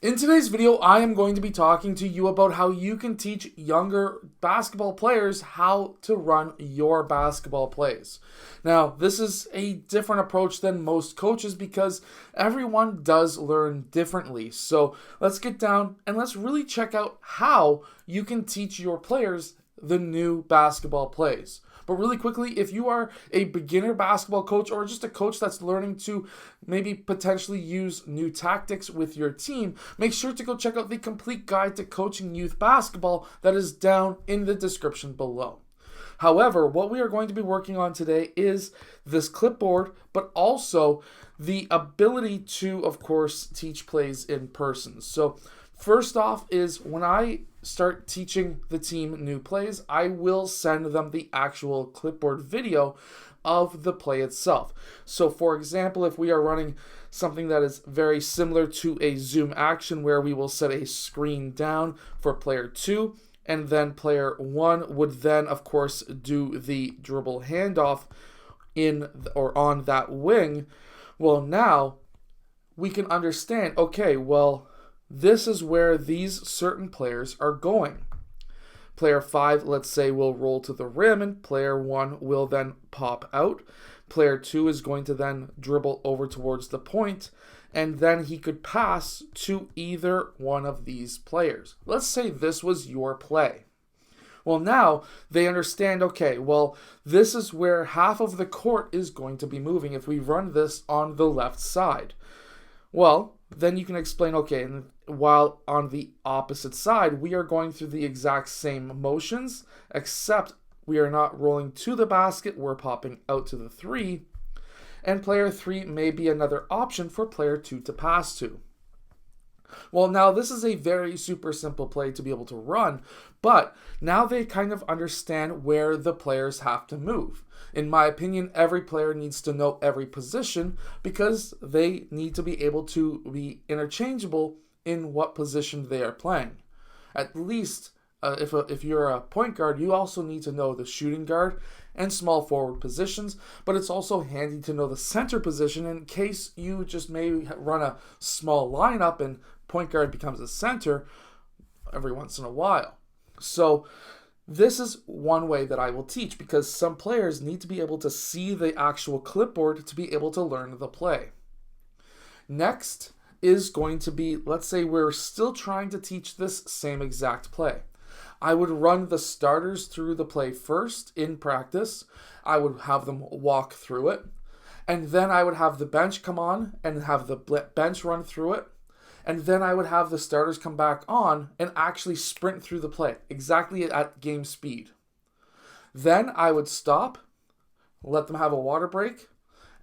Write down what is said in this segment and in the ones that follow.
In today's video, I am going to be talking to you about how you can teach younger basketball players how to run your basketball plays. Now, this is a different approach than most coaches because everyone does learn differently. So let's get down and let's really check out how you can teach your players the new basketball plays. But really quickly, if you are a beginner basketball coach or just a coach that's learning to maybe potentially use new tactics with your team, make sure to go check out the complete guide to coaching youth basketball that is down in the description below. However, what we are going to be working on today is this clipboard, but also the ability to, of course, teach plays in person. So first off is when I start teaching the team new plays, I will send them the actual clipboard video of the play itself. So for example, if we are running something that is very similar to a zoom action where we will set a screen down for player 2, and then player 1 would then of course do the dribble handoff in or on that wing, well, now we can understand, okay, well, this is where these certain players are going. Player 5, let's say, will roll to the rim, and player 1 will then pop out. Player 2 is going to then dribble over towards the point, and then he could pass to either one of these players. Let's say this was your play. Well, now they understand, okay, well, this is where half of the court is going to be moving if we run this on the left side. Well, then you can explain, okay, and while on the opposite side, we are going through the exact same motions, except we are not rolling to the basket, we're popping out to the 3, and player 3 may be another option for player 2 to pass to. Well, now this is a very super simple play to be able to run, but now they kind of understand where the players have to move. In my opinion, every player needs to know every position because they need to be able to be interchangeable in what position they are playing. At least, if you're a point guard, you also need to know the shooting guard and small forward positions, but it's also handy to know the center position in case you just may run a small lineup and point guard becomes a center every once in a while. So this is one way that I will teach because some players need to be able to see the actual clipboard to be able to learn the play. Next is going to be, let's say we're still trying to teach this same exact play. I would run the starters through the play first in practice. I would have them walk through it. And then I would have the bench come on and have the bench run through it. And then I would have the starters come back on and actually sprint through the play, exactly at game speed. Then I would stop, let them have a water break,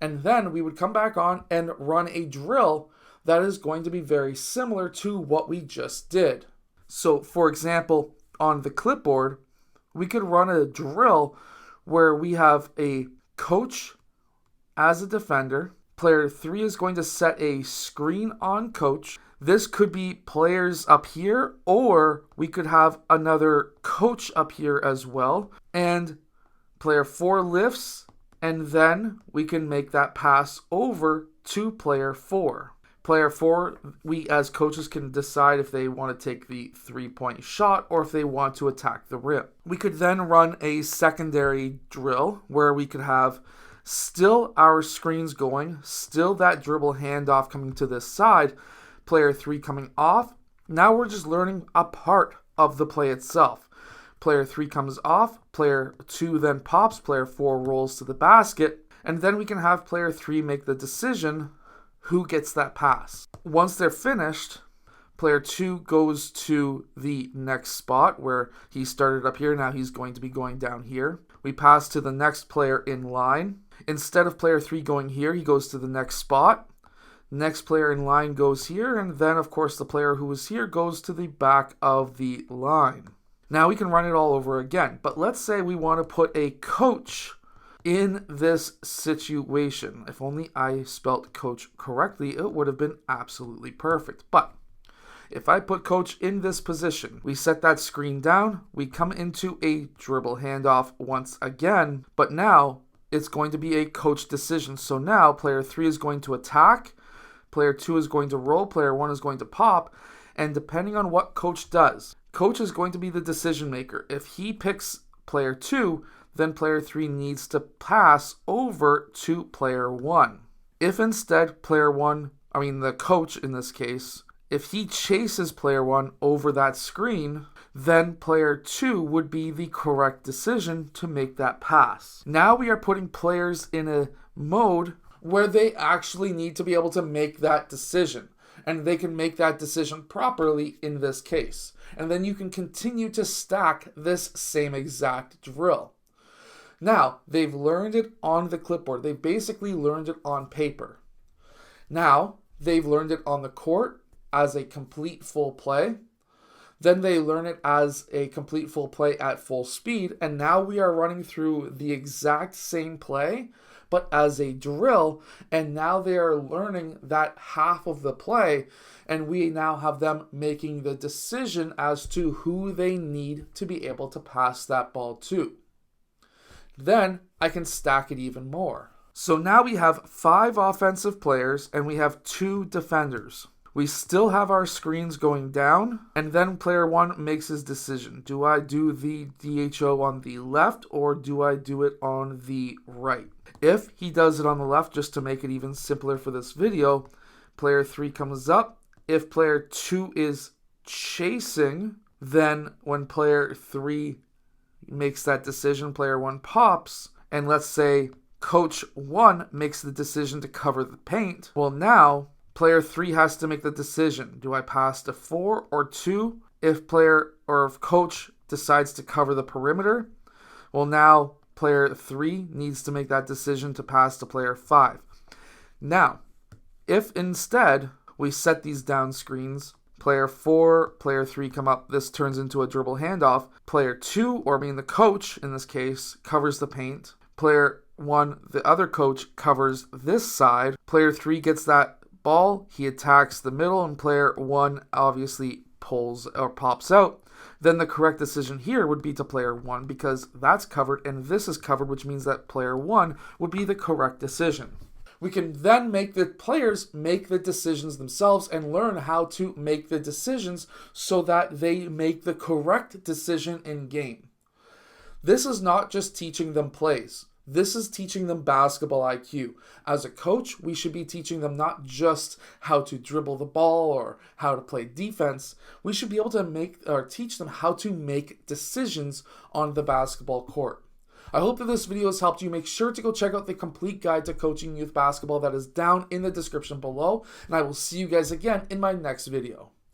and then we would come back on and run a drill that is going to be very similar to what we just did. So, for example, on the clipboard, we could run a drill where we have a coach as a defender. Player 3 is going to set a screen on coach. This could be players up here, or we could have another coach up here as well. And player 4 lifts, and then we can make that pass over to player 4. Player 4, we as coaches can decide if they want to take the 3-point shot or if they want to attack the rim. We could then run a secondary drill where we could have still our screens going, still that dribble handoff coming to this side, player 3 coming off. Now we're just learning a part of the play itself. Player 3 comes off, player 2 then pops, player 4 rolls to the basket, and then we can have player 3 make the decision who gets that pass. Once they're finished, player 2 goes to the next spot where he started up here, now he's going to be going down here. We pass to the next player in line. Instead of player 3 going here, he goes to the next spot. Next player in line goes here, and then of course the player who was here goes to the back of the line. Now we can run it all over again, but let's say we want to put a coach in this situation. If only I spelt coach correctly, it would have been absolutely perfect. But if I put coach in this position, we set that screen down, we come into a dribble handoff once again, but now it's going to be a coach decision. So now player 3 is going to attack, Player 2 is going to roll, player 1 is going to pop, and depending on what coach does, coach is going to be the decision maker. If he picks player 2, then player 3 needs to pass over to player 1. If instead the coach in this case, if he chases player 1 over that screen, then player 2 would be the correct decision to make that pass. Now we are putting players in a mode where they actually need to be able to make that decision. And they can make that decision properly in this case. And then you can continue to stack this same exact drill. Now, they've learned it on the clipboard. They've basically learned it on paper. Now, they've learned it on the court as a complete full play. Then they learn it as a complete full play at full speed. And now we are running through the exact same play, but as a drill. And now they are learning that half of the play. And we now have them making the decision as to who they need to be able to pass that ball to. Then I can stack it even more. So now we have 5 offensive players and we have 2 defenders. We still have our screens going down, and then player 1 makes his decision. Do I do the DHO on the left or do I do it on the right? If he does it on the left, just to make it even simpler for this video, player 3 comes up. If player 2 is chasing, then when player 3 makes that decision, player 1 pops, and let's say coach 1 makes the decision to cover the paint. Well, now player 3 has to make the decision. Do I pass to 4 or 2? If coach decides to cover the perimeter, well, now player 3 needs to make that decision to pass to player 5. Now, if instead we set these down screens, player 4, player 3 come up, this turns into a dribble handoff. Player 2, the coach in this case, covers the paint. Player 1, the other coach, covers this side. Player 3 gets that ball, he attacks the middle, and player 1 obviously pulls or pops out. Then the correct decision here would be to player 1 because that's covered and this is covered, which means that player 1 would be the correct decision. We can then make the players make the decisions themselves and learn how to make the decisions so that they make the correct decision in game. This is not just teaching them plays. This is teaching them basketball IQ. As a coach, we should be teaching them not just how to dribble the ball or how to play defense. We should be able to teach them how to make decisions on the basketball court. I hope that this video has helped you. Make sure to go check out the complete guide to coaching youth basketball that is down in the description below. And I will see you guys again in my next video.